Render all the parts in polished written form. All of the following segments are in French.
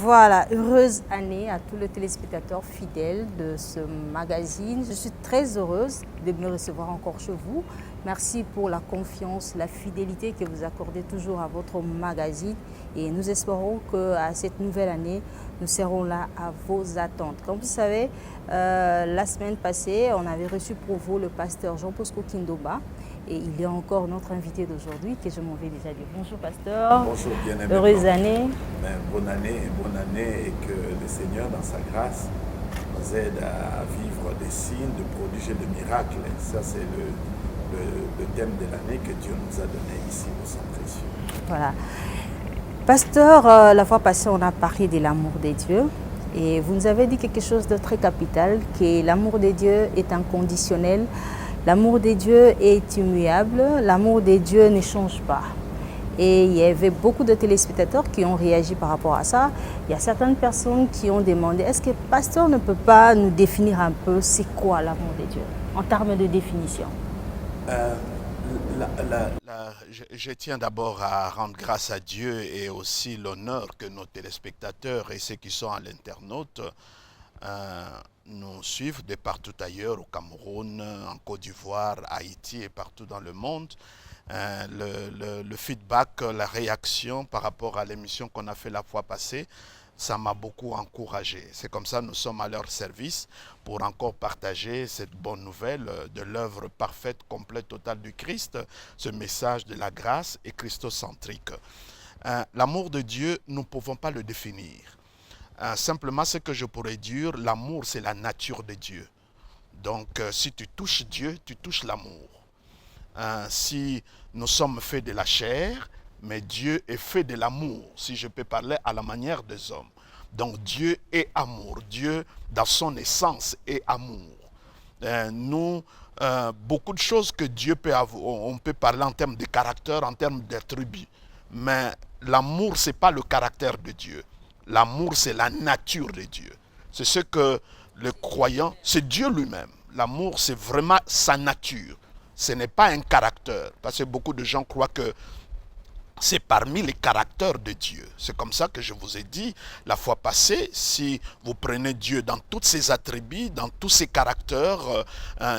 Voilà, heureuse année à tous les téléspectateurs fidèles de ce magazine. Je suis très heureuse de me recevoir encore chez vous. Merci pour la confiance, la fidélité que vous accordez toujours à votre magazine. Et nous espérons qu'à cette nouvelle année, nous serons là à vos attentes. Comme vous savez, la semaine passée, on avait reçu pour vous le pasteur Jean-Bosco Kindoba. Et il est encore notre invité d'aujourd'hui, que je m'en vais déjà dire. Bonjour pasteur. Bonjour bien-aimé. Heureuse année. Bonne année et que le Seigneur dans sa grâce nous aide à vivre des signes, de prodiges et de miracles. Ça c'est le thème de l'année que Dieu nous a donné ici au Centre Précieux. Voilà. Pasteur, la fois passée on a parlé de l'amour de Dieu. Et vous nous avez dit quelque chose de très capital, que l'amour de Dieu est inconditionnel. L'amour de Dieu est immuable, l'amour de Dieu ne change pas. Et il y avait beaucoup de téléspectateurs qui ont réagi par rapport à ça. Il y a certaines personnes qui ont demandé, est-ce que le pasteur ne peut pas nous définir un peu c'est quoi l'amour de Dieu, en termes de définition? Je tiens d'abord à rendre grâce à Dieu et aussi l'honneur que nos téléspectateurs et ceux qui sont à l'internaute nous suivent de partout ailleurs, au Cameroun, en Côte d'Ivoire, Haïti et partout dans le monde. Le feedback, la réaction par rapport à l'émission qu'on a fait la fois passée, ça m'a beaucoup encouragé. C'est comme ça que nous sommes à leur service pour encore partager cette bonne nouvelle de l'œuvre parfaite, complète, totale du Christ, ce message de la grâce et christocentrique. L'amour de Dieu, nous ne pouvons pas le définir. Simplement, ce que je pourrais dire, l'amour, c'est la nature de Dieu. Donc, si tu touches Dieu, tu touches l'amour. Si nous sommes faits de la chair, mais Dieu est fait de l'amour, si je peux parler à la manière des hommes. Donc, Dieu est amour. Dieu, dans son essence, est amour. Beaucoup de choses que Dieu peut avoir, on peut parler en termes de caractère, en termes d'attributs. Mais l'amour, ce n'est pas le caractère de Dieu. L'amour, c'est la nature de Dieu. C'est ce que le croyant, c'est Dieu lui-même. L'amour, c'est vraiment sa nature. Ce n'est pas un caractère. Parce que beaucoup de gens croient que c'est parmi les caractères de Dieu. C'est comme ça que je vous ai dit la fois passée, si vous prenez Dieu dans tous ses attributs, dans tous ses caractères,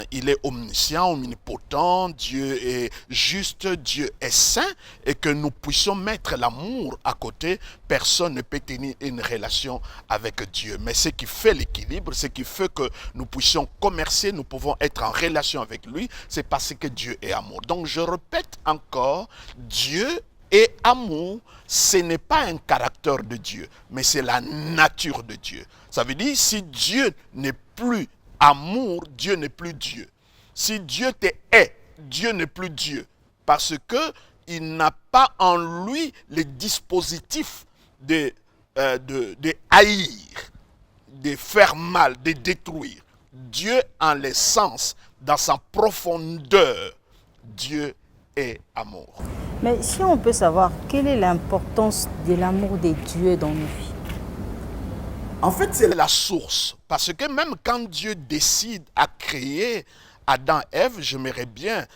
il est omniscient, omnipotent, Dieu est juste, Dieu est saint, et que nous puissions mettre l'amour à côté, personne ne peut tenir une relation avec Dieu. Mais ce qui fait l'équilibre, ce qui fait que nous puissions commercer, nous pouvons être en relation avec lui, c'est parce que Dieu est amour. Donc je répète encore, Dieu et amour, ce n'est pas un caractère de Dieu, mais c'est la nature de Dieu. Ça veut dire, si Dieu n'est plus amour, Dieu n'est plus Dieu. Si Dieu te hait, Dieu n'est plus Dieu. Parce qu'il n'a pas en lui les dispositifs de haïr, de faire mal, de détruire. Dieu en l'essence, dans sa profondeur, Dieu est amour. Mais si on peut savoir, quelle est l'importance de l'amour de Dieu dans nos vies? En fait, c'est la source. Parce que même quand Dieu décide à créer Adam et Ève, j'aimerais bien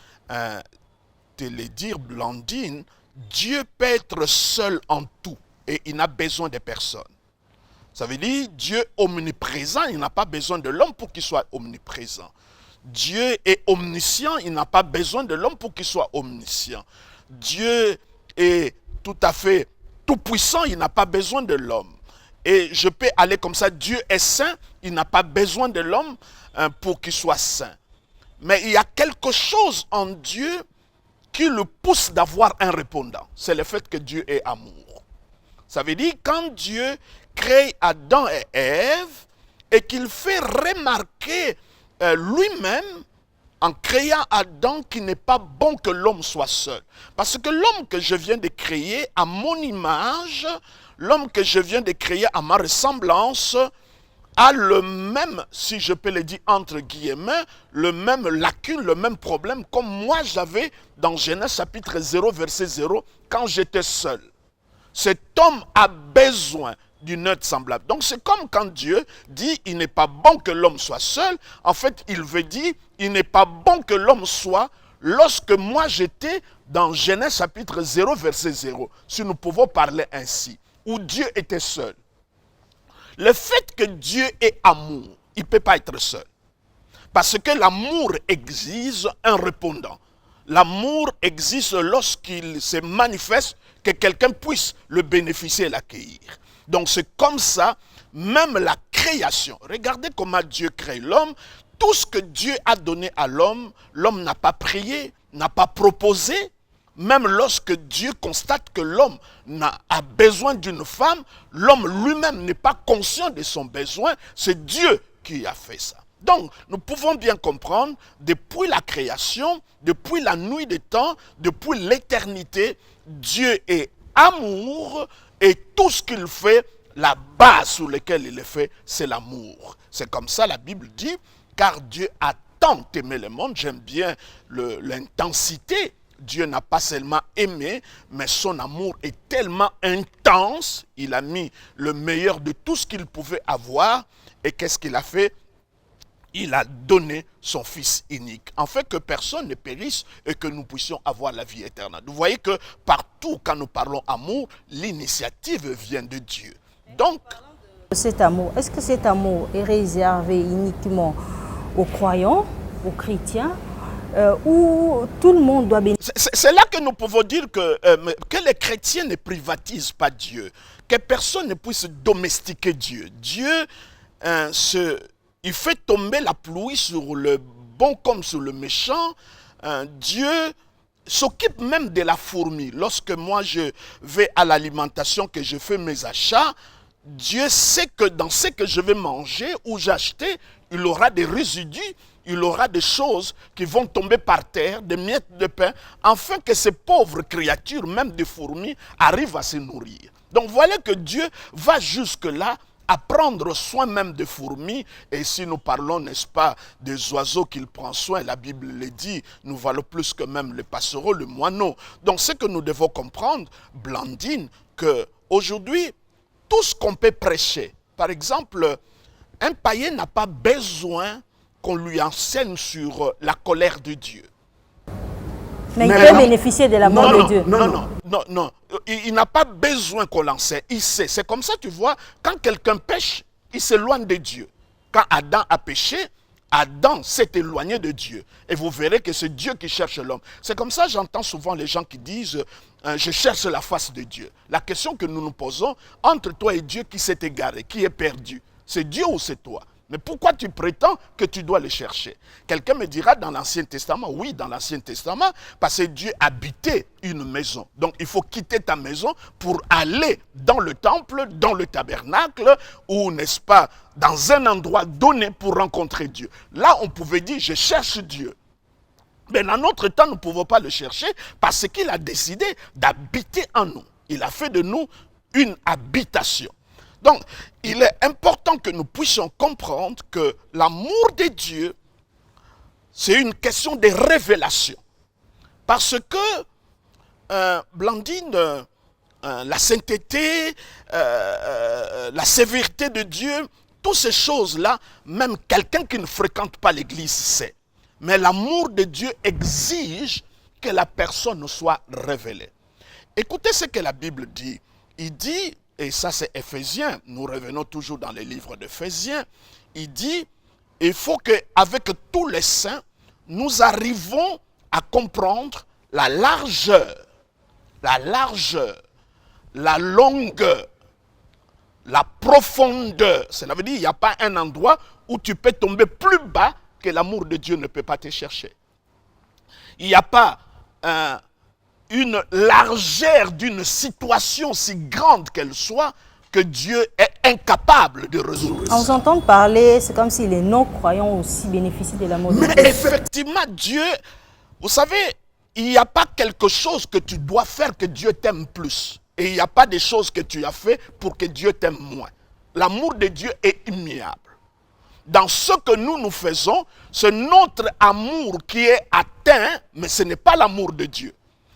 te le dire, Blandine, Dieu peut être seul en tout et il n'a besoin de personne. Ça veut dire Dieu omniprésent, il n'a pas besoin de l'homme pour qu'il soit omniprésent. Dieu est omniscient, il n'a pas besoin de l'homme pour qu'il soit omniscient. Dieu est tout à fait tout puissant, il n'a pas besoin de l'homme. Et je peux aller comme ça, Dieu est saint, il n'a pas besoin de l'homme pour qu'il soit saint. Mais il y a quelque chose en Dieu qui le pousse d'avoir un répondant. C'est le fait que Dieu est amour. Ça veut dire quand Dieu crée Adam et Ève et qu'il fait remarquer lui-même en créant Adam qu'il n'est pas bon que l'homme soit seul. Parce que l'homme que je viens de créer à mon image, l'homme que je viens de créer à ma ressemblance, a le même, si je peux le dire entre guillemets, le même lacune, le même problème comme moi j'avais dans Genèse chapitre 0, verset 0, quand j'étais seul. Cet homme a besoin d'une autre semblable. Donc c'est comme quand Dieu dit il n'est pas bon que l'homme soit seul. En fait, il veut dire il n'est pas bon que l'homme soit lorsque moi j'étais dans Genèse chapitre 0, verset 0. Si nous pouvons parler ainsi, où Dieu était seul. Le fait que Dieu est amour, il ne peut pas être seul. Parce que l'amour exige un répondant. L'amour existe lorsqu'il se manifeste que quelqu'un puisse le bénéficier et l'accueillir. Donc c'est comme ça, même la création. Regardez comment Dieu crée l'homme. Tout ce que Dieu a donné à l'homme, l'homme n'a pas prié, n'a pas proposé. Même lorsque Dieu constate que l'homme a besoin d'une femme, l'homme lui-même n'est pas conscient de son besoin. C'est Dieu qui a fait ça. Donc, nous pouvons bien comprendre, depuis la création, depuis la nuit des temps, depuis l'éternité, Dieu est amour et tout ce qu'il fait, la base sur laquelle il le fait, c'est l'amour. C'est comme ça la Bible dit, car Dieu a tant aimé le monde, j'aime bien l'intensité. Dieu n'a pas seulement aimé, mais son amour est tellement intense, il a mis le meilleur de tout ce qu'il pouvait avoir, et qu'est-ce qu'il a fait? Il a donné son Fils unique, afin que personne ne périsse et que nous puissions avoir la vie éternelle. Vous voyez que partout, quand nous parlons amour, l'initiative vient de Dieu. Donc, cet amour, est-ce que cet amour est réservé uniquement aux croyants, aux chrétiens, où tout le monde doit bénéficier? C'est là que nous pouvons dire que les chrétiens ne privatisent pas Dieu, que personne ne puisse domestiquer Dieu. Dieu, il fait tomber la pluie sur le bon comme sur le méchant. Dieu s'occupe même de la fourmi. Lorsque moi je vais à l'alimentation, que je fais mes achats, Dieu sait que dans ce que je vais manger ou j'acheter, il aura des résidus, il aura des choses qui vont tomber par terre, des miettes de pain, afin que ces pauvres créatures, même des fourmis, arrivent à se nourrir. Donc voilà que Dieu va jusque-là à prendre soin même des fourmis. Et si nous parlons, n'est-ce pas, des oiseaux qu'il prend soin, la Bible le dit, nous valons plus que même le passereau, le moineau. Donc ce que nous devons comprendre, Blandine, qu'aujourd'hui, tout ce qu'on peut prêcher, par exemple, un païen n'a pas besoin qu'on lui enseigne sur la colère de Dieu. Mais il peut bénéficier de l'amour de Dieu. Non. Il n'a pas besoin qu'on l'enseigne. Il sait. C'est comme ça, tu vois, quand quelqu'un pêche, il s'éloigne de Dieu. Quand Adam a péché, Adam s'est éloigné de Dieu. Et vous verrez que c'est Dieu qui cherche l'homme. C'est comme ça, j'entends souvent les gens qui disent je cherche la face de Dieu. La question que nous nous posons, entre toi et Dieu, qui s'est égaré, qui est perdu? C'est Dieu ou c'est toi? Mais pourquoi tu prétends que tu dois le chercher? Quelqu'un me dira dans l'Ancien Testament, oui, dans l'Ancien Testament, parce que Dieu habitait une maison. Donc il faut quitter ta maison pour aller dans le temple, dans le tabernacle, ou n'est-ce pas, dans un endroit donné pour rencontrer Dieu. Là, on pouvait dire, je cherche Dieu. Mais dans notre temps, nous ne pouvons pas le chercher parce qu'il a décidé d'habiter en nous. Il a fait de nous une habitation. Donc, il est important que nous puissions comprendre que l'amour de Dieu, c'est une question de révélation. Parce que, Blandine, la sainteté, la sévérité de Dieu, toutes ces choses-là, même quelqu'un qui ne fréquente pas l'église sait. Mais l'amour de Dieu exige que la personne soit révélée. Écoutez ce que la Bible dit. Il dit, et ça c'est Éphésiens, nous revenons toujours dans les livres d'Éphésiens, il dit, il faut qu'avec tous les saints, nous arrivons à comprendre la largeur, la longueur, la profondeur. Cela veut dire qu'il n'y a pas un endroit où tu peux tomber plus bas que l'amour de Dieu ne peut pas te chercher. Il n'y a pas une largeur d'une situation si grande qu'elle soit que Dieu est incapable de résoudre. En vous entendant parler, c'est comme si les non-croyants aussi bénéficient de l'amour de Dieu. Mais effectivement, Dieu, vous savez, il n'y a pas quelque chose que tu dois faire que Dieu t'aime plus. Et il n'y a pas des choses que tu as fait pour que Dieu t'aime moins. L'amour de Dieu est immuable. Dans ce que nous faisons, c'est notre amour qui est atteint, mais ce n'est pas l'amour de Dieu.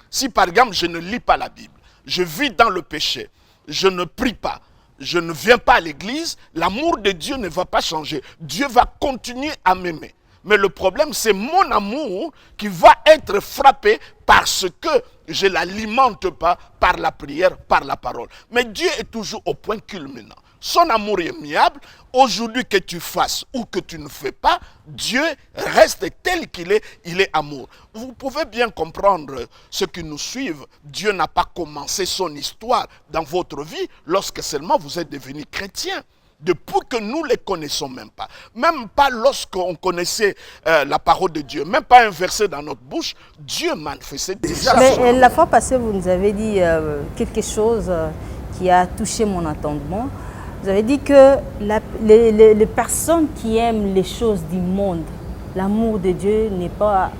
Si par exemple, je ne lis pas la Bible, je vis dans le péché, je ne prie pas, je ne viens pas à l'église, l'amour de Dieu ne va pas changer. Dieu va continuer à m'aimer. Mais le problème, c'est mon amour qui va être frappé parce que je ne l'alimente pas par la prière, par la parole. Mais Dieu est toujours au point culminant. Son amour est aimable. Aujourd'hui, que tu fasses ou que tu ne fais pas, Dieu reste tel qu'il est, il est amour. Vous pouvez bien comprendre, ceux qui nous suivent, Dieu n'a pas commencé son histoire dans votre vie lorsque seulement vous êtes devenu chrétien. Depuis que nous ne les connaissons même pas lorsqu'on connaissait la parole de Dieu, même pas un verset dans notre bouche, Dieu manifestait déjà. Mais la fois passée, vous nous avez dit quelque chose qui a touché mon entendement. Vous avez dit que les personnes qui aiment les choses du monde, l'amour de Dieu n'est pas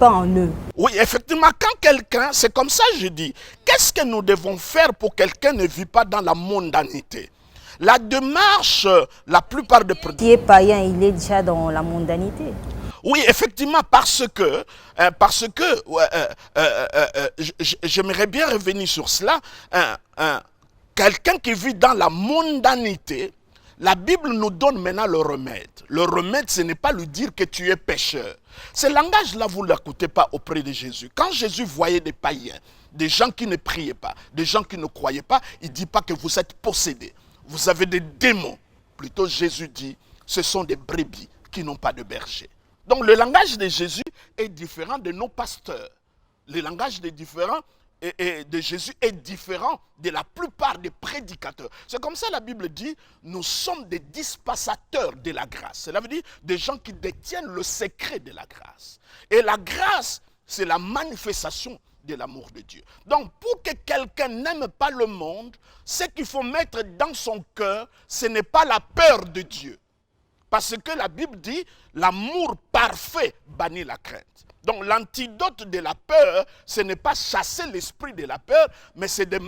en eux. Oui, effectivement, quand quelqu'un, c'est comme ça je dis, qu'est-ce que nous devons faire pour que quelqu'un ne vit pas dans la mondanité? La démarche, la plupart des Qui est païen, il est déjà dans la mondanité. Oui, effectivement, parce que j'aimerais bien revenir sur cela. Quelqu'un qui vit dans la mondanité, la Bible nous donne maintenant le remède. Le remède, ce n'est pas lui dire que tu es pécheur. Ce langage-là, vous ne l'écoutez pas auprès de Jésus. Quand Jésus voyait des païens, des gens qui ne priaient pas, des gens qui ne croyaient pas, il ne dit pas que vous êtes possédés. Vous avez des démons. Plutôt, Jésus dit, ce sont des brebis qui n'ont pas de berger. Donc, le langage de Jésus est différent de nos pasteurs. Le langage de Jésus est différent de la plupart des prédicateurs. C'est comme ça la Bible dit, nous sommes des dispensateurs de la grâce. Cela veut dire des gens qui détiennent le secret de la grâce. Et la grâce, c'est la manifestation de l'amour de Dieu. Donc, pour que quelqu'un n'aime pas le monde, ce qu'il faut mettre dans son cœur, ce n'est pas la peur de Dieu. Parce que la Bible dit, l'amour parfait bannit la crainte. Donc, l'antidote de la peur, ce n'est pas chasser l'esprit de la peur, mais c'est de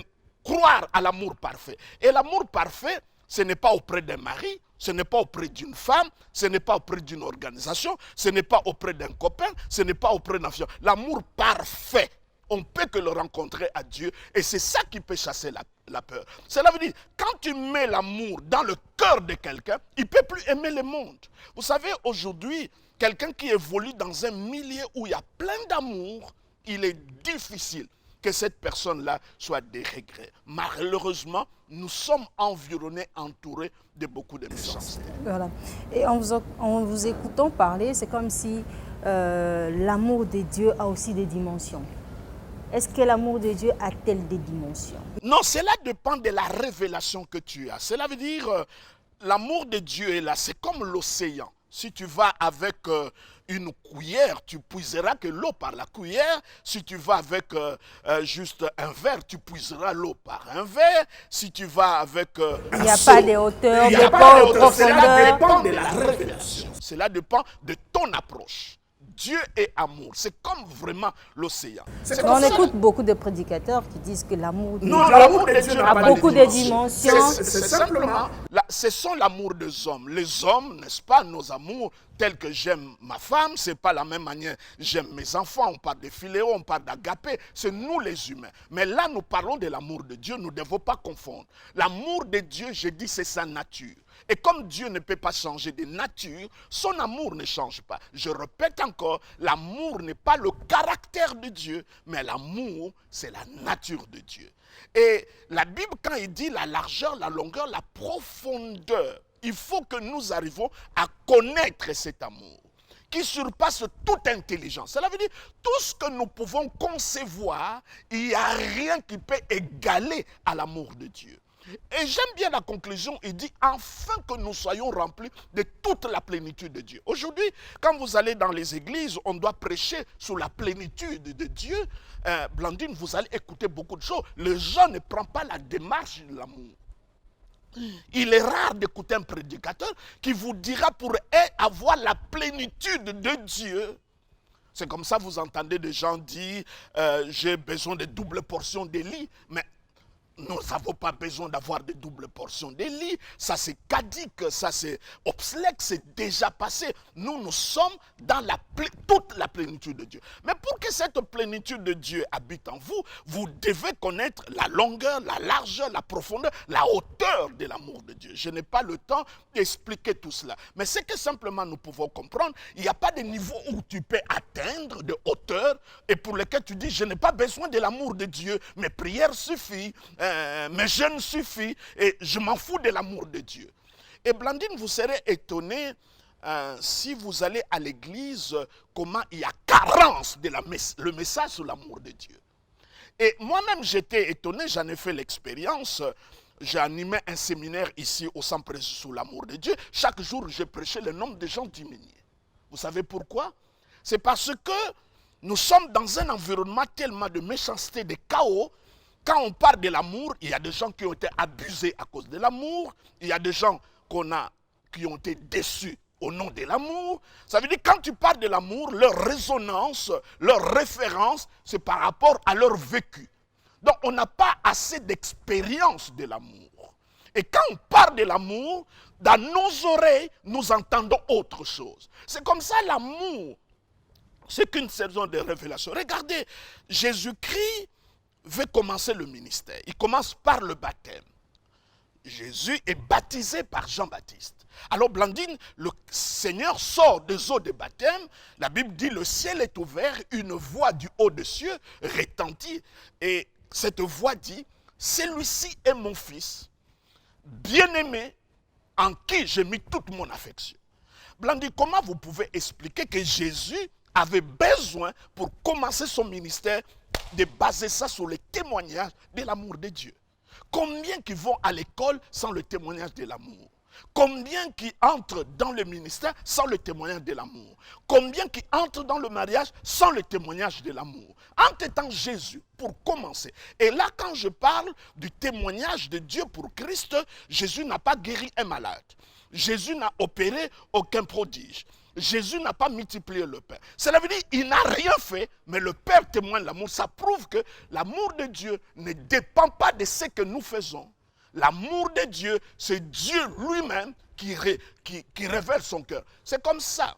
croire à l'amour parfait. Et l'amour parfait, ce n'est pas auprès d'un mari, ce n'est pas auprès d'une femme, ce n'est pas auprès d'une organisation, ce n'est pas auprès d'un copain, ce n'est pas auprès d'un fiancé. L'amour parfait, on peut que le rencontrer à Dieu et c'est ça qui peut chasser la peur. Cela veut dire, quand tu mets l'amour dans le cœur de quelqu'un, il ne peut plus aimer le monde. Vous savez, aujourd'hui, quelqu'un qui évolue dans un milieu où il y a plein d'amour, il est difficile que cette personne-là soit dérégrée. Malheureusement, nous sommes environnés, entourés de beaucoup de méchanceté. Voilà. Et en vous écoutant parler, c'est comme si l'amour de Dieu a aussi des dimensions. Est-ce que l'amour de Dieu a-t-il des dimensions? Non, cela dépend de la révélation que tu as. Cela veut dire, l'amour de Dieu est là, c'est comme l'océan. Si tu vas avec une cuillère, tu puiseras que l'eau par la cuillère. Si tu vas avec juste un verre, tu puiseras l'eau par un verre. Si tu vas avec il n'y a pas de hauteur, il n'y a pas de profondeur. Cela dépend de la révélation. Cela dépend de ton approche. Dieu est amour. C'est comme vraiment l'océan. On écoute beaucoup de prédicateurs qui disent que l'amour de Dieu a beaucoup de dimensions. C'est simplement, ce sont l'amour des hommes. Les hommes, n'est-ce pas, nos amours, tels que j'aime ma femme, c'est pas la même manière j'aime mes enfants. On parle de philéo, on parle d'agapé. C'est nous les humains. Mais là, nous parlons de l'amour de Dieu. Nous ne devons pas confondre. L'amour de Dieu, je dis, c'est sa nature. Et comme Dieu ne peut pas changer de nature, son amour ne change pas. Je répète encore, l'amour n'est pas le caractère de Dieu, mais l'amour, c'est la nature de Dieu. Et la Bible, quand il dit la largeur, la longueur, la profondeur, il faut que nous arrivions à connaître cet amour qui surpasse toute intelligence. Cela veut dire, tout ce que nous pouvons concevoir, il n'y a rien qui peut égaler à l'amour de Dieu. Et j'aime bien la conclusion, il dit, afin que nous soyons remplis de toute la plénitude de Dieu. Aujourd'hui, quand vous allez dans les églises, on doit prêcher sur la plénitude de Dieu. Blandine, vous allez écouter beaucoup de choses. Les gens ne prennent pas la démarche de l'amour. Il est rare d'écouter un prédicateur qui vous dira pour avoir la plénitude de Dieu. C'est comme ça vous entendez des gens dire, j'ai besoin de double portion d'Élie, mais Nous n'avons pas besoin d'avoir de doubles portions d'Élie. Ça c'est caduc, ça c'est obsolète, c'est déjà passé. Nous sommes dans toute la plénitude de Dieu. Mais pour que cette plénitude de Dieu habite en vous, vous devez connaître la longueur, la largeur, la profondeur, la hauteur de l'amour de Dieu. Je n'ai pas le temps d'expliquer tout cela. Mais c'est que simplement nous pouvons comprendre, il n'y a pas de niveau où tu peux atteindre de hauteur et pour lequel tu dis, je n'ai pas besoin de l'amour de Dieu, mes prières suffisent. Mes jeûnes suffisent et je m'en fous de l'amour de Dieu. Et Blandine, vous serez étonné si vous allez à l'église, comment il y a carence de le message sur l'amour de Dieu. Et moi-même, j'étais étonné, j'en ai fait l'expérience. J'ai animé un séminaire ici au Centre sur l'amour de Dieu. Chaque jour, je prêchais, le nombre de gens diminuait. Vous savez pourquoi? C'est parce que nous sommes dans un environnement tellement de méchanceté, de chaos. Quand on parle de l'amour, il y a des gens qui ont été abusés à cause de l'amour. Il y a des gens qui ont été déçus au nom de l'amour. Ça veut dire que quand tu parles de l'amour, leur résonance, leur référence, c'est par rapport à leur vécu. Donc on n'a pas assez d'expérience de l'amour. Et quand on parle de l'amour, dans nos oreilles, nous entendons autre chose. C'est comme ça l'amour. C'est qu'une saison de révélation. Regardez, Jésus-Christ veut commencer le ministère. Il commence par le baptême. Jésus est baptisé par Jean-Baptiste. Alors Blandine, le Seigneur sort des eaux de baptême. La Bible dit, le ciel est ouvert, une voix du haut des cieux retentit. Et cette voix dit, celui-ci est mon fils, bien-aimé, en qui j'ai mis toute mon affection. Blandine, comment vous pouvez expliquer que Jésus avait besoin, pour commencer son ministère, de baser ça sur le témoignage de l'amour de Dieu? Combien qui vont à l'école sans le témoignage de l'amour? Combien qui entrent dans le ministère sans le témoignage de l'amour? Combien qui entrent dans le mariage sans le témoignage de l'amour? En étant Jésus, pour commencer. Et là, quand je parle du témoignage de Dieu pour Christ, Jésus n'a pas guéri un malade. Jésus n'a opéré aucun prodige. Jésus n'a pas multiplié le pain. Cela veut dire qu'il n'a rien fait, mais le Père témoigne l'amour. Ça prouve que l'amour de Dieu ne dépend pas de ce que nous faisons. L'amour de Dieu, c'est Dieu lui-même qui révèle son cœur. C'est comme ça.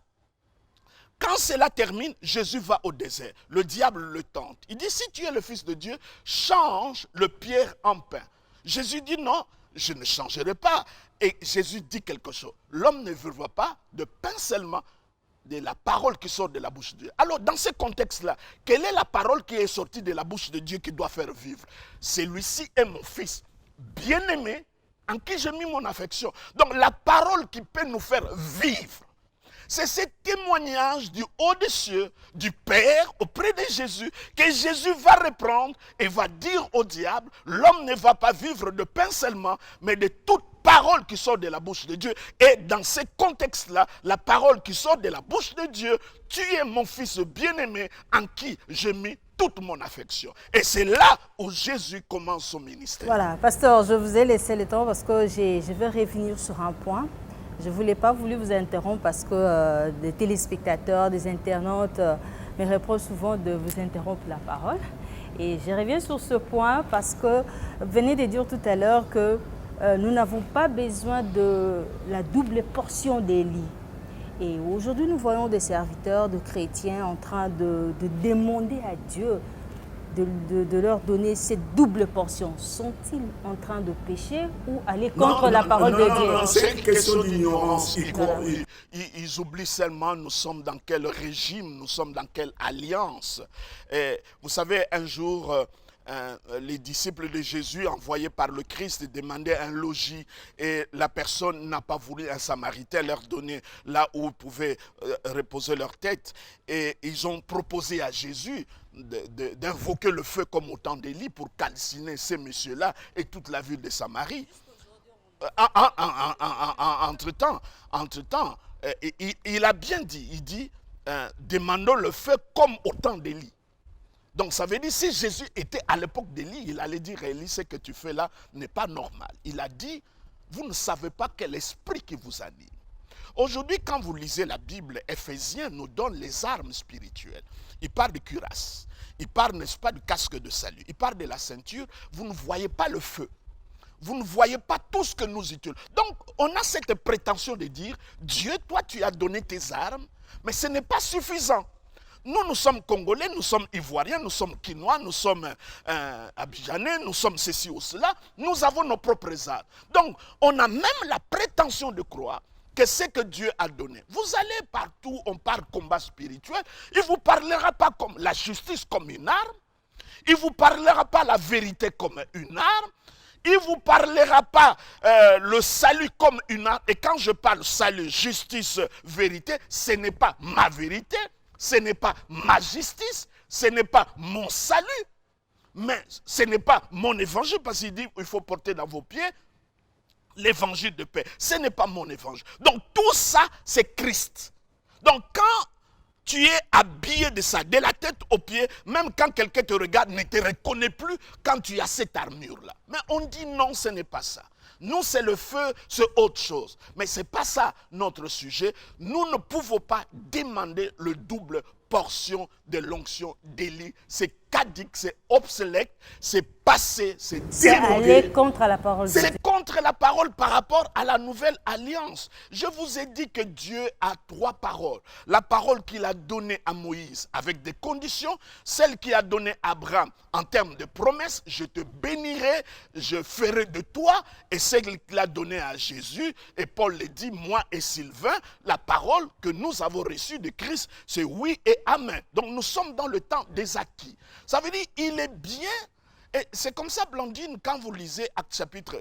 Quand cela termine, Jésus va au désert. Le diable le tente. Il dit, si tu es le Fils de Dieu, change le pierre en pain. Jésus dit, non, je ne changerai pas. Et Jésus dit quelque chose. L'homme ne vivra pas de pain seulement, de la parole qui sort de la bouche de Dieu. Alors, dans ce contexte-là, quelle est la parole qui est sortie de la bouche de Dieu qui doit faire vivre? Celui-ci est mon fils, bien-aimé, en qui j'ai mis mon affection. Donc, la parole qui peut nous faire vivre, c'est ce témoignage du haut des cieux, du Père auprès de Jésus, que Jésus va reprendre et va dire au diable, l'homme ne va pas vivre de pain seulement, mais de toute parole qui sort de la bouche de Dieu. Et dans ce contexte-là, la parole qui sort de la bouche de Dieu, tu es mon fils bien-aimé en qui j'ai mis toute mon affection. Et c'est là où Jésus commence son ministère. Voilà, pasteur, je vous ai laissé le temps parce que je vais revenir sur un point. Je n'ai pas voulu vous interrompre parce que des téléspectateurs, des internautes me reprochent souvent de vous interrompre la parole. Et je reviens sur ce point parce que vous venez de dire tout à l'heure que nous n'avons pas besoin de la double portion d'Élie. Et aujourd'hui, nous voyons des serviteurs, de chrétiens en train de demander à Dieu de leur donner cette double portion. Sont-ils en train de pécher ou aller contre la parole de Dieu? Non, c'est une question d'ignorance. Ils oublient seulement nous sommes dans quel régime, nous sommes dans quelle alliance. Et vous savez, un jour, les disciples de Jésus envoyés par le Christ demandaient un logis et la personne n'a pas voulu, un Samaritain leur donner là où ils pouvaient reposer leur tête. Et ils ont proposé à Jésus d'invoquer le feu comme au temps d'Élie pour calciner ces messieurs-là et toute la ville de Samarie. Entre-temps, il a bien dit, il dit, demandons le feu comme au temps d'Élie. Donc ça veut dire, si Jésus était à l'époque d'Élie, il allait dire, Élie, ce que tu fais là n'est pas normal. Il a dit, vous ne savez pas quel esprit qui vous anime. Aujourd'hui, quand vous lisez la Bible, Éphésiens nous donne les armes spirituelles. Il parle de cuirasse. il parle, n'est-ce pas, du casque de salut. Il parle de la ceinture. Vous ne voyez pas le feu. Vous ne voyez pas tout ce que nous utilisons. Donc, on a cette prétention de dire, Dieu, toi, tu as donné tes armes, mais ce n'est pas suffisant. Nous sommes Congolais, nous sommes Ivoiriens, nous sommes Quinois, nous sommes Abidjanais, nous sommes ceci ou cela. Nous avons nos propres armes. Donc, on a même la prétention de croire que ce que Dieu a donné. Vous allez partout, on parle combat spirituel, il ne vous parlera pas comme la justice comme une arme, il ne vous parlera pas la vérité comme une arme, il ne vous parlera pas le salut comme une arme. Et quand je parle salut, justice, vérité, ce n'est pas ma vérité, ce n'est pas ma justice, ce n'est pas mon salut, mais ce n'est pas mon évangile, parce qu'il dit il faut porter dans vos pieds l'évangile de paix. Ce n'est pas mon évangile. Donc tout ça, c'est Christ. Donc quand tu es habillé de ça, de la tête aux pieds, même quand quelqu'un te regarde, ne te reconnaît plus quand tu as cette armure-là. Mais on dit non, ce n'est pas ça. Nous, c'est le feu, c'est autre chose. Mais ce n'est pas ça notre sujet. Nous ne pouvons pas demander le double portion de l'onction d'Élie. C'est caduc, c'est obsolète, c'est passé, c'est démodé. C'est aller contre la parole de Dieu. C'est contre la parole par rapport à la nouvelle alliance. Je vous ai dit que Dieu a 3 paroles. La parole qu'il a donnée à Moïse avec des conditions, celle qu'il a donnée à Abraham en termes de promesses, je te bénirai, je ferai de toi, et celle qu'il a donnée à Jésus, et Paul le dit, moi et Sylvain, la parole que nous avons reçue de Christ, c'est oui et amen. Donc nous sommes dans le temps des acquis. Ça veut dire, il est bien. Et c'est comme ça, Blandine, quand vous lisez Actes chapitre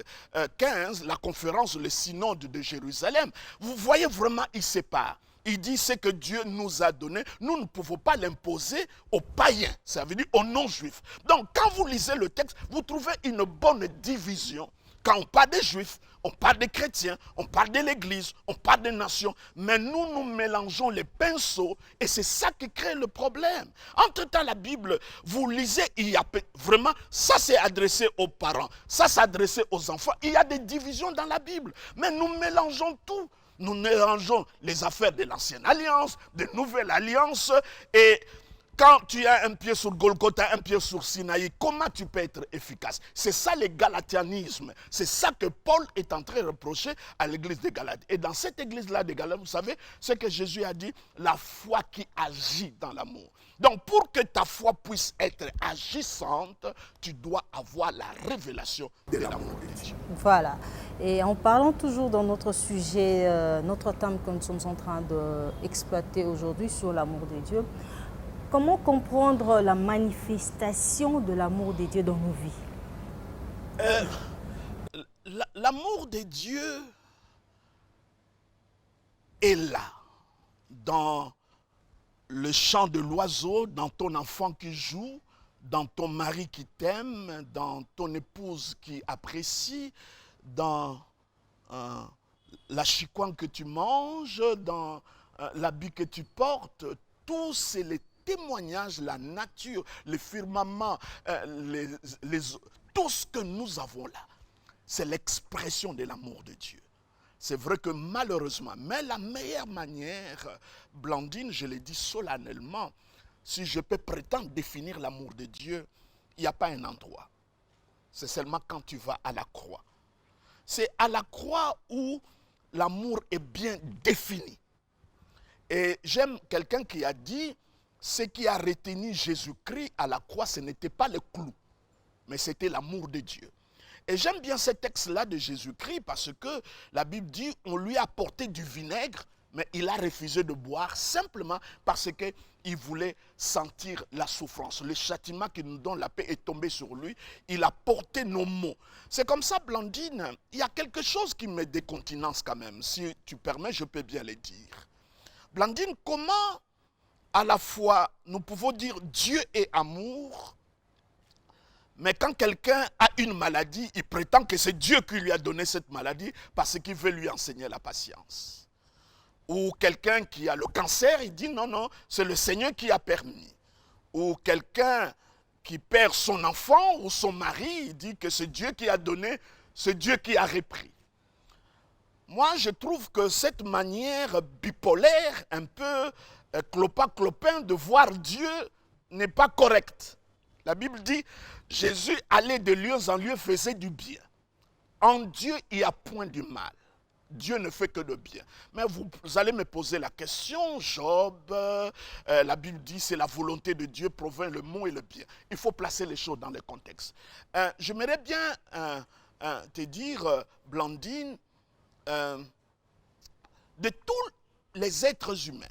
15, la conférence, le synode de Jérusalem, vous voyez vraiment, il sépare. Il dit ce que Dieu nous a donné, nous ne pouvons pas l'imposer aux païens, ça veut dire aux non-juifs. Donc quand vous lisez le texte, vous trouvez une bonne division. Quand on parle des juifs, on parle des chrétiens, on parle de l'église, on parle des nations, mais nous mélangeons les pinceaux et c'est ça qui crée le problème. Entre-temps, la Bible, vous lisez, il y a vraiment, ça c'est adressé aux parents, ça c'est adressé aux enfants. Il y a des divisions dans la Bible, mais nous mélangeons tout. Nous mélangeons les affaires de l'ancienne alliance, de nouvelle alliance, et quand tu as un pied sur Golgotha, un pied sur Sinaï, comment tu peux être efficace? C'est ça le galatianisme. C'est ça que Paul est en train de reprocher à l'église de Galate. Et dans cette église-là de Galate, vous savez, ce que Jésus a dit, la foi qui agit dans l'amour. Donc pour que ta foi puisse être agissante, tu dois avoir la révélation de l'amour de Dieu. Voilà. Et en parlant toujours dans notre sujet, notre thème que nous sommes en train d'exploiter aujourd'hui sur l'amour de Dieu, comment comprendre la manifestation de l'amour de Dieu dans nos vies? L'amour de Dieu est là, dans le chant de l'oiseau, dans ton enfant qui joue, dans ton mari qui t'aime, dans ton épouse qui apprécie, dans la chicoine que tu manges, dans l'habit que tu portes. Tout c'est les témoignages, la nature, le firmament, tout ce que nous avons là, c'est l'expression de l'amour de Dieu. C'est vrai que malheureusement, mais la meilleure manière, Blandine, je l'ai dit solennellement, si je peux prétendre définir l'amour de Dieu, il n'y a pas un endroit. C'est seulement quand tu vas à la croix. C'est à la croix où l'amour est bien défini. Et j'aime quelqu'un qui a dit, ce qui a retenu Jésus-Christ à la croix, ce n'était pas le clou, mais c'était l'amour de Dieu. Et j'aime bien ce texte-là de Jésus-Christ parce que la Bible dit, on lui a apporté du vinaigre, mais il a refusé de boire simplement parce qu'il voulait sentir la souffrance. Le châtiment qui nous donne la paix est tombé sur lui. Il a porté nos maux. C'est comme ça, Blandine, il y a quelque chose qui me décontinence quand même. Si tu permets, je peux bien le dire. Blandine, comment à la fois nous pouvons dire Dieu est amour, mais quand quelqu'un a une maladie, il prétend que c'est Dieu qui lui a donné cette maladie parce qu'il veut lui enseigner la patience. Ou quelqu'un qui a le cancer, il dit non, non, c'est le Seigneur qui a permis. Ou quelqu'un qui perd son enfant ou son mari, il dit que c'est Dieu qui a donné, c'est Dieu qui a repris. Moi, je trouve que cette manière bipolaire, un peu clopin de voir Dieu n'est pas correcte. La Bible dit, Jésus allait de lieu en lieu, faisait du bien. En Dieu, il n'y a point du mal. Dieu ne fait que le bien. Mais vous allez me poser la question, Job, la Bible dit, c'est la volonté de Dieu, provient le mot et le bien. Il faut placer les choses dans le contexte. J'aimerais bien te dire, Blandine, de tous les êtres humains,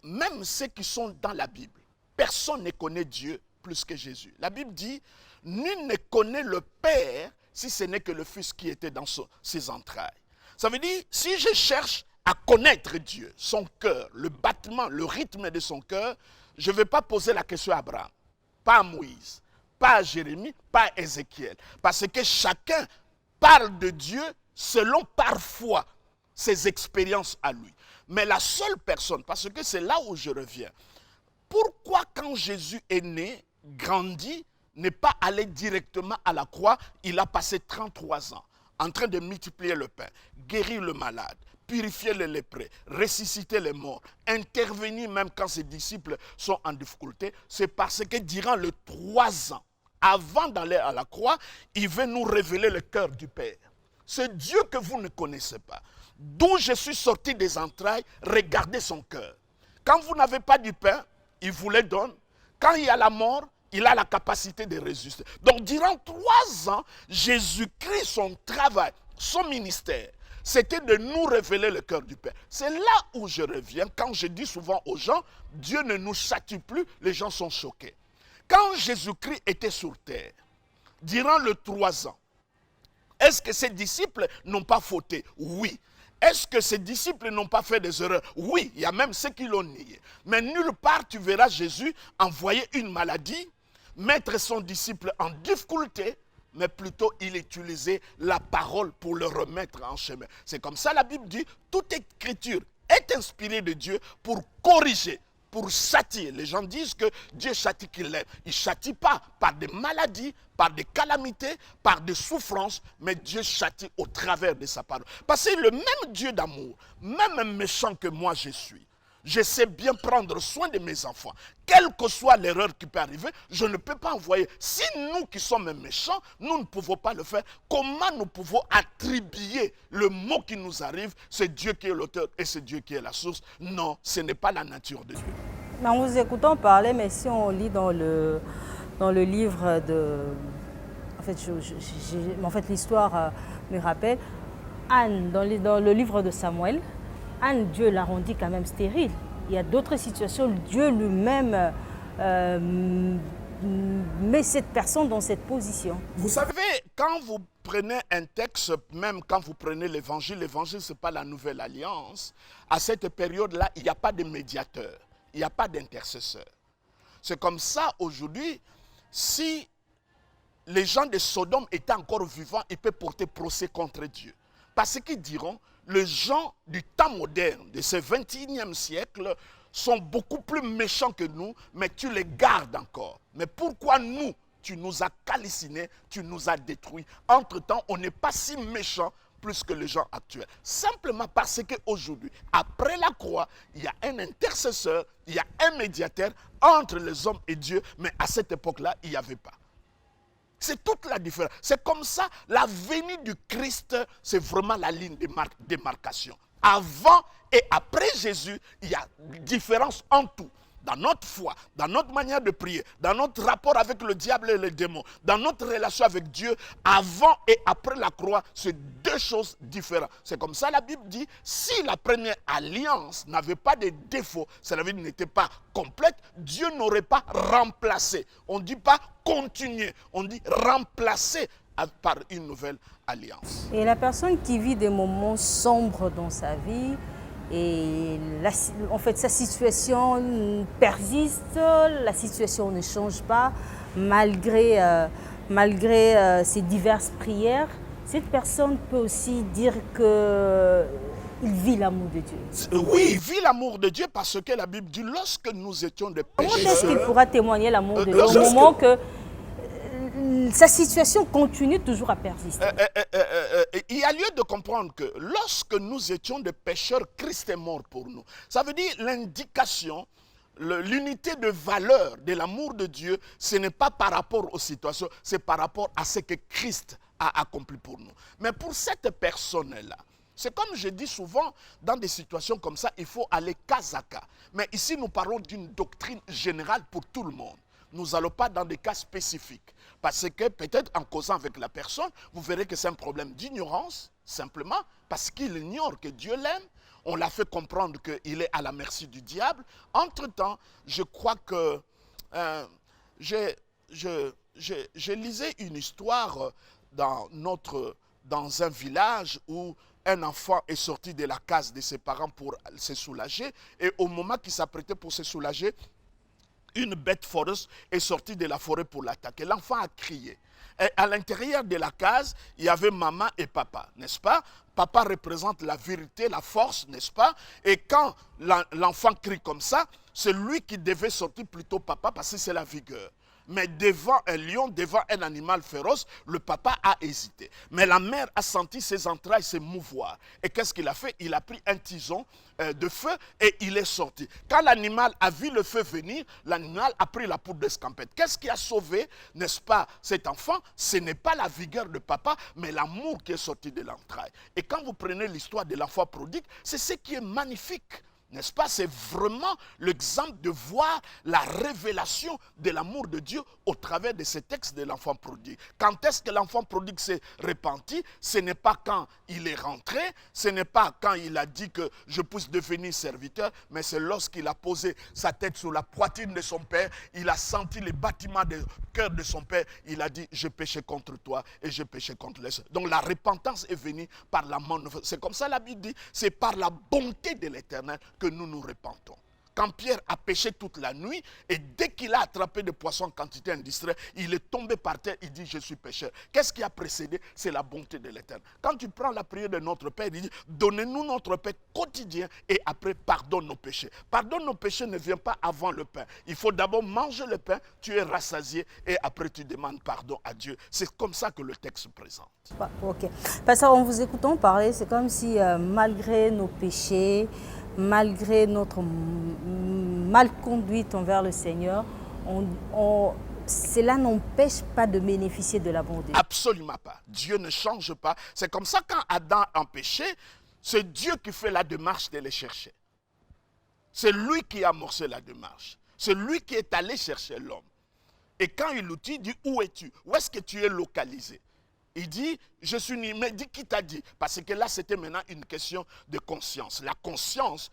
même ceux qui sont dans la Bible, personne ne connaît Dieu plus que Jésus. La Bible dit, nul ne connaît le Père si ce n'est que le Fils qui était dans ses entrailles. Ça veut dire, si je cherche à connaître Dieu, son cœur, le battement, le rythme de son cœur, je ne vais pas poser la question à Abraham, pas à Moïse, pas à Jérémie, pas à Ézéchiel. Parce que chacun parle de Dieu selon parfois ses expériences à lui. Mais la seule personne, parce que c'est là où je reviens, pourquoi quand Jésus est né, grandi, n'est pas allé directement à la croix, il a passé 33 ans en train de multiplier le pain, guérir le malade, purifier les lépreux, ressusciter les morts, intervenir même quand ses disciples sont en difficulté, c'est parce que durant les 3 ans, avant d'aller à la croix, il veut nous révéler le cœur du Père. C'est Dieu que vous ne connaissez pas. D'où je suis sorti des entrailles, regardez son cœur. Quand vous n'avez pas du pain, il vous le donne. Quand il y a la mort, il a la capacité de résister. Donc, durant 3 ans, Jésus-Christ, son travail, son ministère, c'était de nous révéler le cœur du Père. C'est là où je reviens. Quand je dis souvent aux gens, Dieu ne nous châtie plus, les gens sont choqués. Quand Jésus-Christ était sur terre, durant les 3 ans, est-ce que ses disciples n'ont pas fauté? Oui. Est-ce que ses disciples n'ont pas fait des erreurs? Oui, il y a même ceux qui l'ont nié. Mais nulle part tu verras Jésus envoyer une maladie, mettre son disciple en difficulté, mais plutôt il utilisait la parole pour le remettre en chemin. C'est comme ça la Bible dit, toute écriture est inspirée de Dieu pour corriger, pour châtier. Les gens disent que Dieu châtie qu'il aime. Il ne châtie pas par des maladies, par des calamités, par des souffrances, mais Dieu châtie au travers de sa parole. Parce que le même Dieu d'amour, même méchant que moi je suis, je sais bien prendre soin de mes enfants. Quelle que soit l'erreur qui peut arriver, je ne peux pas envoyer. Si nous qui sommes méchants, nous ne pouvons pas le faire, comment nous pouvons attribuer le mot qui nous arrive? C'est Dieu qui est l'auteur et c'est Dieu qui est la source. Non, ce n'est pas la nature de Dieu. En vous écoutant parler, mais si on lit dans le livre de... En fait, l'histoire me rappelle, Anne, dans le livre de Samuel, Anne, Dieu l'a rendue quand même stérile. Il y a d'autres situations, Dieu lui-même met cette personne dans cette position. Vous savez, quand vous prenez un texte, même quand vous prenez l'évangile, l'évangile ce n'est pas la nouvelle alliance. À cette période-là, il n'y a pas de médiateur, il n'y a pas d'intercesseur. C'est comme ça aujourd'hui, si les gens de Sodome étaient encore vivants, ils peuvent porter procès contre Dieu. Parce qu'ils diront, les gens du temps moderne, de ce 21e siècle, sont beaucoup plus méchants que nous, mais tu les gardes encore. Mais pourquoi nous, tu nous as calcinés, tu nous as détruits? Entre-temps, on n'est pas si méchants plus que les gens actuels. Simplement parce qu'aujourd'hui, après la croix, il y a un intercesseur, il y a un médiateur entre les hommes et Dieu, mais à cette époque-là, il n'y avait pas. C'est toute la différence. C'est comme ça, la venue du Christ, c'est vraiment la ligne de démarcation. Avant et après Jésus, il y a différence en tout. Dans notre foi, dans notre manière de prier, dans notre rapport avec le diable et les démons, dans notre relation avec Dieu, avant et après la croix, c'est deux choses différentes. C'est comme ça la Bible dit, si la première alliance n'avait pas de défauts, cela veut dire n'était pas complète, Dieu n'aurait pas remplacé. On ne dit pas continuer, on dit remplacer par une nouvelle alliance. Et la personne qui vit des moments sombres dans sa vie, et en fait, sa situation persiste, la situation ne change pas, malgré ses diverses prières. Cette personne peut aussi dire qu'il vit l'amour de Dieu. Oui, il vit l'amour de Dieu parce que la Bible dit, lorsque nous étions des pécheurs... Comment est-ce qu'il pourra témoigner l'amour de Dieu au moment que sa situation continue toujours à persister? Il y a lieu de comprendre que lorsque nous étions des pécheurs, Christ est mort pour nous. Ça veut dire l'indication, l'unité de valeur de l'amour de Dieu, ce n'est pas par rapport aux situations, c'est par rapport à ce que Christ a accompli pour nous. Mais pour cette personne-là, c'est comme je dis souvent, dans des situations comme ça, il faut aller cas à cas. Mais ici, nous parlons d'une doctrine générale pour tout le monde. Nous n'allons pas dans des cas spécifiques. Parce que peut-être en causant avec la personne, vous verrez que c'est un problème d'ignorance, simplement, parce qu'il ignore que Dieu l'aime. On l'a fait comprendre qu'il est à la merci du diable. Entre-temps, je crois que je lisais une histoire dans un village où un enfant est sorti de la case de ses parents pour se soulager. Et au moment qu'il s'apprêtait pour se soulager, une bête féroce est sortie de la forêt pour l'attaquer. L'enfant a crié. Et à l'intérieur de la case, il y avait maman et papa, n'est-ce pas? Papa représente la vérité, la force, n'est-ce pas? Et quand l'enfant crie comme ça, c'est lui qui devait sortir plutôt papa parce que c'est la vigueur. Mais devant un lion, devant un animal féroce, le papa a hésité. Mais la mère a senti ses entrailles se mouvoir. Et qu'est-ce qu'il a fait? Il a pris un tison de feu et il est sorti. Quand l'animal a vu le feu venir, l'animal a pris la poudre d'escampette. Qu'est-ce qui a sauvé, n'est-ce pas, cet enfant? Ce n'est pas la vigueur de papa, mais l'amour qui est sorti de l'entraille. Et quand vous prenez l'histoire de l'enfant prodigue, c'est ce qui est magnifique. N'est-ce pas? C'est vraiment l'exemple de voir la révélation de l'amour de Dieu au travers de ces textes de l'enfant prodigue. Quand est-ce que l'enfant prodigue s'est repenti? Ce n'est pas quand il est rentré, ce n'est pas quand il a dit que je puisse devenir serviteur, mais c'est lorsqu'il a posé sa tête sur la poitrine de son père, il a senti les battements du cœur de son père, il a dit « j'ai péché contre toi et j'ai péché contre les autres ». Donc la repentance est venue par l'amour. C'est comme ça la Bible dit, c'est par la bonté de l'Éternel que nous nous repentons. Quand Pierre a péché toute la nuit et dès qu'il a attrapé des poissons en quantité industrielle, il est tombé par terre, il dit je suis pécheur. Qu'est-ce qui a précédé? C'est la bonté de l'Éternel. Quand tu prends la prière de notre Père, il dit donnez-nous notre pain quotidien et après pardonne nos péchés. Pardonne nos péchés ne vient pas avant le pain. Il faut d'abord manger le pain, tu es rassasié et après tu demandes pardon à Dieu. C'est comme ça que le texte se présente. Ok. Pasteur, en vous écoutant parler, c'est comme si malgré nos péchés, malgré notre mal-conduite envers le Seigneur, cela n'empêche pas de bénéficier de l'amour de Dieu. Absolument pas. Dieu ne change pas. C'est comme ça quand Adam a péché, c'est Dieu qui fait la démarche de les chercher. C'est lui qui a amorcé la démarche. C'est lui qui est allé chercher l'homme. Et quand il l'outil, il dit où es-tu? Où est-ce que tu es localisé? Il dit, je suis né, mais dit qui t'a dit? Parce que là, c'était maintenant une question de conscience. La conscience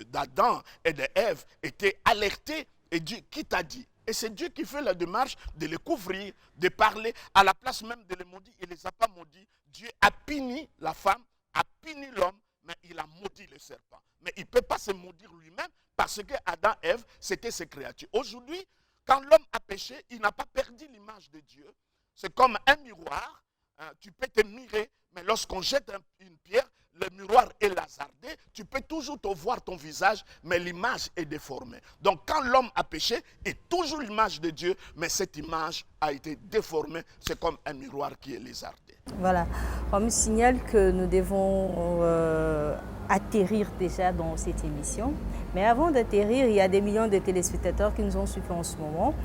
d'Adam et d'Ève était alertée et dit, qui t'a dit? Et c'est Dieu qui fait la démarche de les couvrir, de parler. À la place même de les maudire, il ne les a pas maudits. Dieu a puni la femme, a puni l'homme, mais il a maudit le serpent. Mais il ne peut pas se maudire lui-même parce que Adam et Ève, c'était ses créatures. Aujourd'hui, quand l'homme a péché, il n'a pas perdu l'image de Dieu. C'est comme un miroir, hein, tu peux te mirer, mais lorsqu'on jette une pierre, le miroir est lazardé, tu peux toujours te voir ton visage, mais l'image est déformée. Donc quand l'homme a péché, il est toujours l'image de Dieu, mais cette image a été déformée, c'est comme un miroir qui est lézardé. Voilà, on me signale que nous devons atterrir déjà dans cette émission, mais avant d'atterrir, il y a des millions de téléspectateurs qui nous ont suivis en ce moment.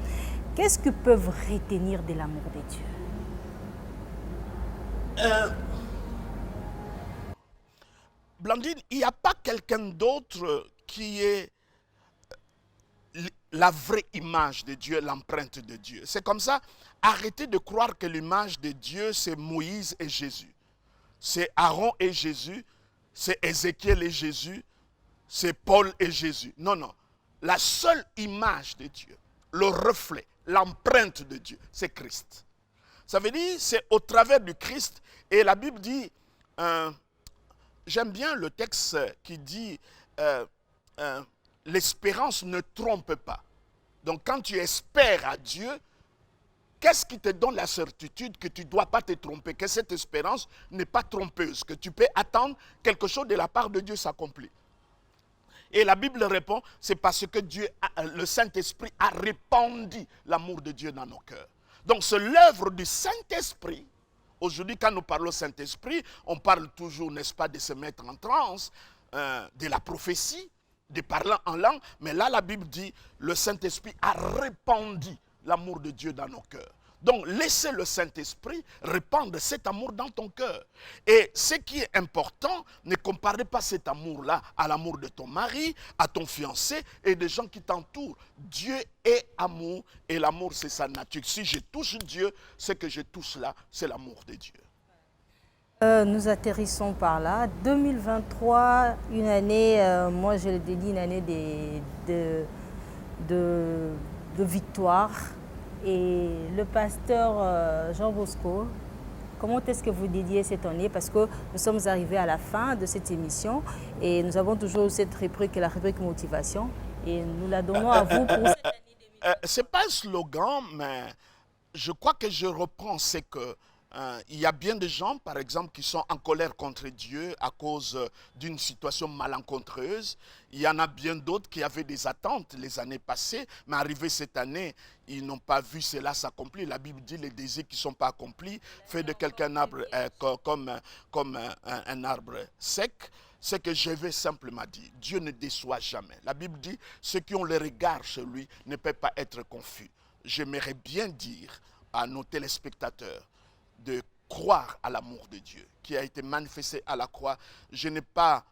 Qu'est-ce qu'ils peuvent retenir de l'amour de Dieu? Blandine, il n'y a pas quelqu'un d'autre qui est la vraie image de Dieu, l'empreinte de Dieu. C'est comme ça, arrêtez de croire que l'image de Dieu, c'est Moïse et Jésus. C'est Aaron et Jésus, c'est Ézéchiel et Jésus, c'est Paul et Jésus. Non, non. La seule image de Dieu, le reflet, l'empreinte de Dieu, c'est Christ. Ça veut dire, c'est au travers du Christ. Et la Bible dit, j'aime bien le texte qui dit, l'espérance ne trompe pas. Donc quand tu espères à Dieu, qu'est-ce qui te donne la certitude que tu ne dois pas te tromper, que cette espérance n'est pas trompeuse, que tu peux attendre quelque chose de la part de Dieu s'accomplir. Et la Bible répond, c'est parce que Dieu, le Saint-Esprit a répandu l'amour de Dieu dans nos cœurs. Donc c'est l'œuvre du Saint-Esprit. Aujourd'hui, quand nous parlons Saint-Esprit, on parle toujours, n'est-ce pas, de se mettre en transe, de la prophétie, de parler en langue, mais là la Bible dit, le Saint-Esprit a répandu l'amour de Dieu dans nos cœurs. Donc laissez le Saint-Esprit répandre cet amour dans ton cœur. Et ce qui est important, ne comparez pas cet amour-là à l'amour de ton mari, à ton fiancé et des gens qui t'entourent. Dieu est amour et l'amour c'est sa nature. Si je touche Dieu, ce que je touche là, c'est l'amour de Dieu. Nous atterrissons par là. 2023, une année, moi je le dédie, une année de victoire. Et le pasteur Jean Bosco, comment est-ce que vous dédiez cette année? Parce que nous sommes arrivés à la fin de cette émission et nous avons toujours cette rubrique, la rubrique motivation. Et nous la donnons à vous pour cette année 2023. Ce n'est pas un slogan, mais je crois que je reprends ce que... il y a bien des gens, par exemple, qui sont en colère contre Dieu à cause d'une situation malencontreuse. Il y en a bien d'autres qui avaient des attentes les années passées, mais arrivé cette année, ils n'ont pas vu cela s'accomplir. La Bible dit les désirs qui ne sont pas accomplis fait de quelqu'un arbre comme un arbre sec. Ce que je vais simplement dire, Dieu ne déçoit jamais. La Bible dit, ceux qui ont le regard sur lui ne peuvent pas être confus. J'aimerais bien dire à nos téléspectateurs, de croire à l'amour de Dieu qui a été manifesté à la croix. Je n'ai pas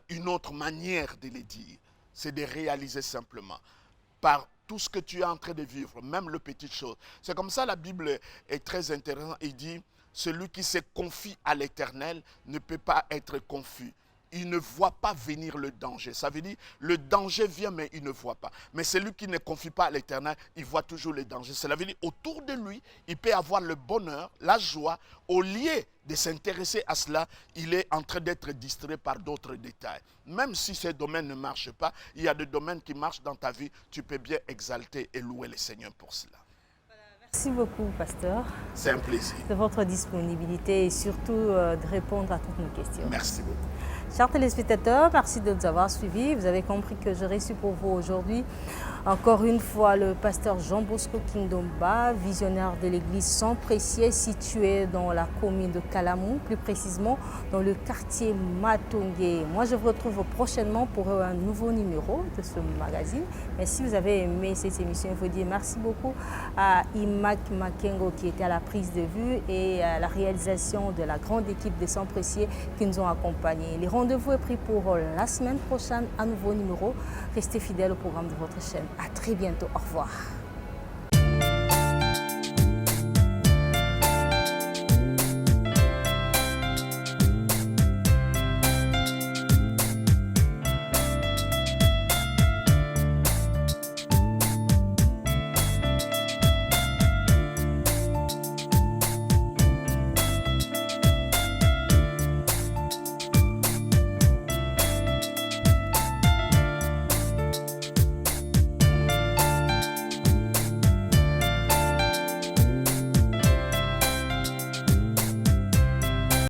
une autre manière de le dire. C'est de réaliser simplement par tout ce que tu es en train de vivre, même les petites choses. C'est comme ça la Bible est très intéressante. Il dit, celui qui se confie à l'Éternel ne peut pas être confus. Il ne voit pas venir le danger. Ça veut dire, le danger vient, mais il ne voit pas. Mais celui qui ne confie pas à l'Éternel, il voit toujours le danger. Cela veut dire, autour de lui, il peut avoir le bonheur, la joie. Au lieu de s'intéresser à cela, il est en train d'être distrait par d'autres détails. Même si ces domaines ne marchent pas, il y a des domaines qui marchent dans ta vie. Tu peux bien exalter et louer le Seigneur pour cela. Merci beaucoup, pasteur. C'est un plaisir. De votre disponibilité et surtout de répondre à toutes nos questions. Merci beaucoup. Chers téléspectateurs, merci de nous avoir suivis. Vous avez compris que j'ai reçu pour vous aujourd'hui encore une fois le pasteur Jean Bosco Kindomba, visionnaire de l'église Sang Précieux située dans la commune de Kalamou, plus précisément dans le quartier Matongé. Moi, je vous retrouve prochainement pour un nouveau numéro de ce magazine. Mais si vous avez aimé cette émission, il faut dire merci beaucoup à Imak Makengo qui était à la prise de vue et à la réalisation de la grande équipe de Sang Précieux qui nous ont accompagnés. Les rendez-vous est pris pour la semaine prochaine, un nouveau numéro. Restez fidèles au programme de votre chaîne. À très bientôt. Au revoir.